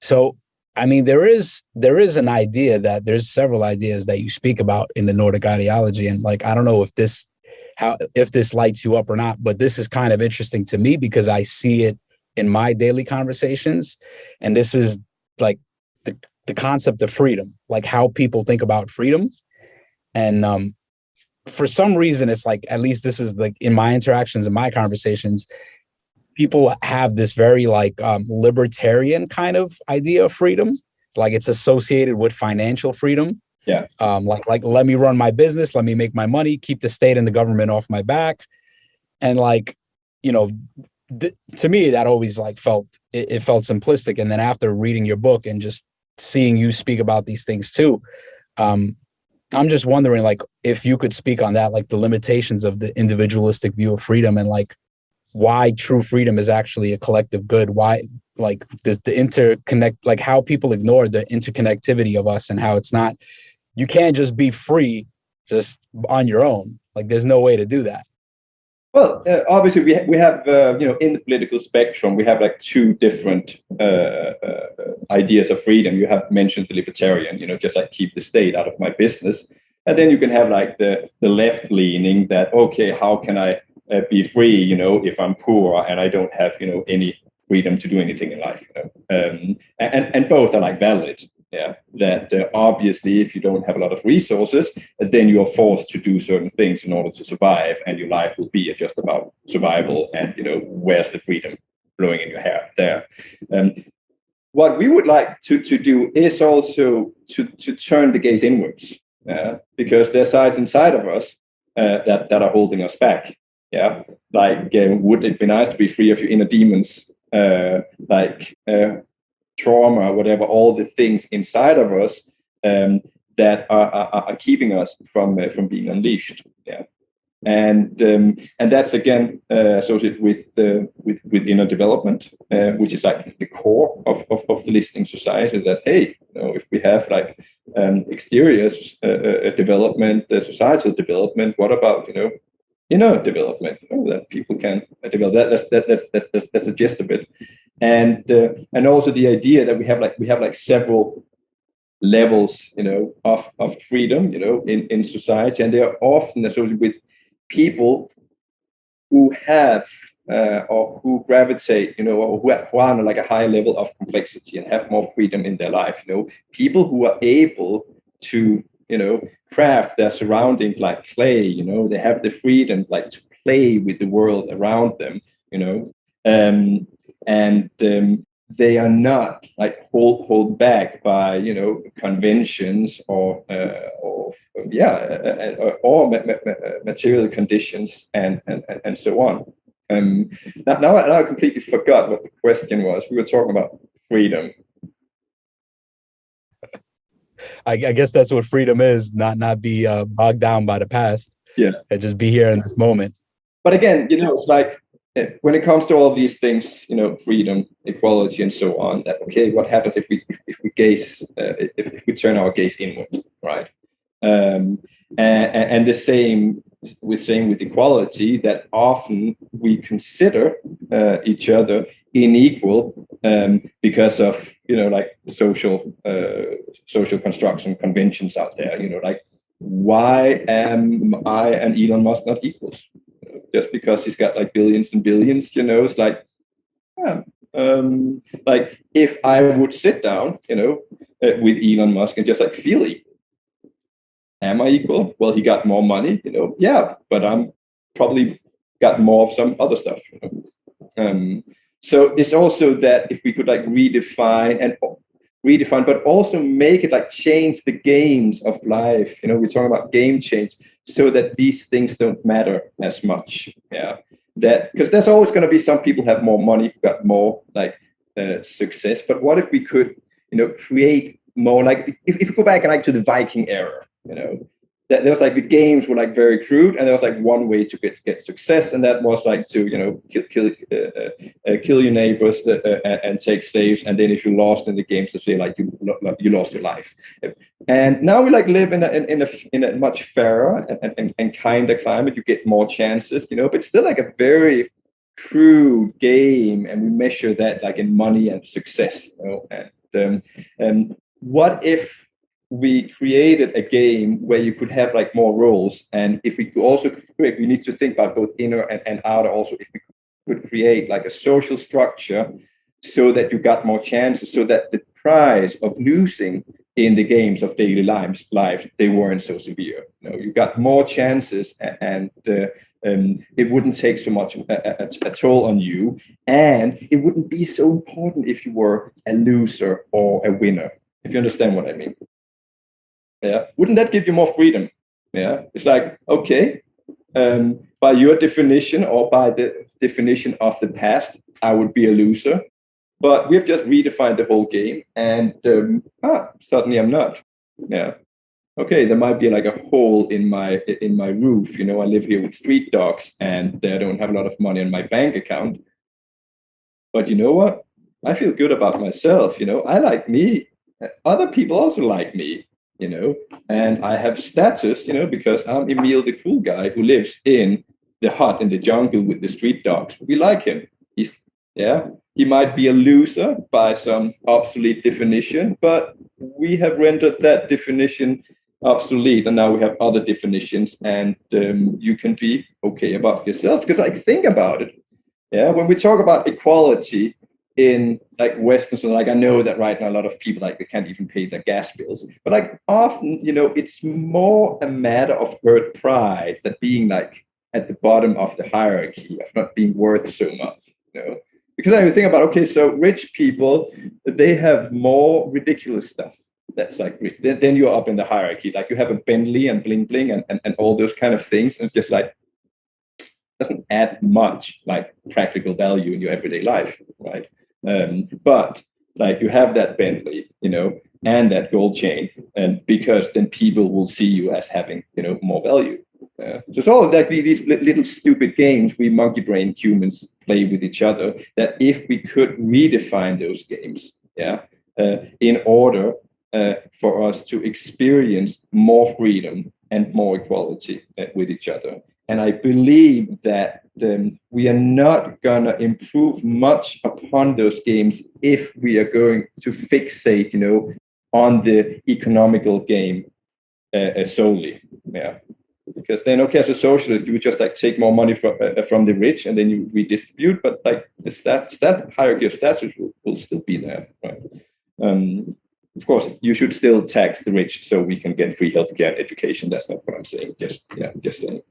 So, I mean, there is an idea that there's several ideas that you speak about in the Nordic ideology, and like I don't know if this lights you up or not, but this is kind of interesting to me because I see it in my daily conversations, and this is like the concept of freedom, like how people think about freedom, and for some reason, it's like at least this is like in my interactions and my conversations, people have this very like libertarian kind of idea of freedom, like it's associated with financial freedom. Yeah. Like let me run my business, let me make my money, keep the state and the government off my back, and like you know, to me that always like it felt simplistic. And then after reading your book and just seeing you speak about these things too, um, I'm just wondering like if you could speak on that, like the limitations of the individualistic view of freedom and like why true freedom is actually a collective good. Why, like, the interconnect, like how people ignore the interconnectivity of us and how it's not, you can't just be free just on your own. Like, there's no way to do that. Well, obviously, we have in the political spectrum, we have like two different ideas of freedom. You have mentioned the libertarian, just like keep the state out of my business, and then you can have like the left leaning that, okay, how can I be free, if I'm poor and I don't have any freedom to do anything in life, and both are like valid. Yeah, that obviously, if you don't have a lot of resources, then you are forced to do certain things in order to survive, and your life will be just about survival. And where's the freedom blowing in your hair there? What we would like to do is also to turn the gaze inwards, because there's sides inside of us that are holding us back. Yeah, like would it be nice to be free of your inner demons, trauma, whatever, all the things inside of us that are keeping us from being unleashed. Yeah, and that's again associated with inner development, which is like the core of the listening society. That hey, if we have like exterior development, societal development, what about development that people can develop? That's the gist of it. And also the idea that we have like several levels of freedom in society, and they are often associated with people who have or who gravitate or who are on like a higher level of complexity and have more freedom in their life. People who are able to craft their surroundings like clay. They have the freedom like to play with the world around them. And they are not like hold back by conventions or material conditions and so on. Now I completely forgot what the question was. We were talking about freedom. I guess that's what freedom is, not be bogged down by the past. Yeah, and just be here in this moment. But again, it's like when it comes to all these things, freedom, equality, and so on. That okay, what happens if we gaze, if we turn our gaze inward, right? And the same with equality, that often we consider each other unequal because of like social construction conventions out there. Like, why am I and Elon Musk not equals? Just because he's got like billions and billions, it's like, yeah, like if I would sit down, with Elon Musk and just like feel equal. Am I equal? Well, he got more money, yeah, but I'm probably got more of some other stuff. So it's also that if we could like redefine, but also make it like change the games of life. We're talking about game change, so that these things don't matter as much. Yeah, that because there's always going to be some people have more money, who got more like success. But what if we could, create more like if we go back like to the Viking era, that there was like the games were like very crude, and there was like one way to get success, and that was like to kill your neighbors and take slaves, and then if you lost in the games, to say like you lost your life. And now we like live in a much fairer and kinder climate. You get more chances, but still like a very crude game, and we measure that like in money and success, what if we created a game where you could have like more roles, and if we could also, we need to think about both inner and outer also, if we could create like a social structure so that you got more chances, so that the price of losing in the games of daily lives they weren't so severe. You got more chances, and it wouldn't take so much a toll on you, and it wouldn't be so important if you were a loser or a winner, if you understand what I mean. Yeah, wouldn't that give you more freedom? Yeah, it's like, okay, by your definition or by the definition of the past, I would be a loser, but we've just redefined the whole game, and suddenly I'm not. Yeah, okay, there might be like a hole in my roof. I live here with street dogs, and I don't have a lot of money in my bank account. But you know what? I feel good about myself. I like me. Other people also like me. And I have status, because I'm Emil, the cool guy who lives in the hut in the jungle with the street dogs. We like him. He might be a loser by some obsolete definition, but we have rendered that definition obsolete, and now we have other definitions, and you can be okay about yourself. Because I think about it, when we talk about equality in like Western, so like I know that right now a lot of people like they can't even pay their gas bills, but like often, it's more a matter of hurt pride that being like at the bottom of the hierarchy, of not being worth so much, because I think about, okay, so rich people, they have more ridiculous stuff that's like rich. Then you're up in the hierarchy, like you have a Bentley and bling bling and all those kind of things, and it's just like doesn't add much like practical value in your everyday life, right? But like you have that Bentley, and that gold chain, and because then people will see you as having, more value. So it's all like these little stupid games we monkey brain humans play with each other, that if we could redefine those games, in order for us to experience more freedom and more equality with each other. And I believe that we are not going to improve much upon those games if we are going to fixate, on the economical game solely. Yeah. Because then, okay, as a socialist, you would just like take more money from the rich and then you redistribute, but like the stat hierarchy of status will still be there, right? Of course, you should still tax the rich so we can get free healthcare and education. That's not what I'm saying. Just saying.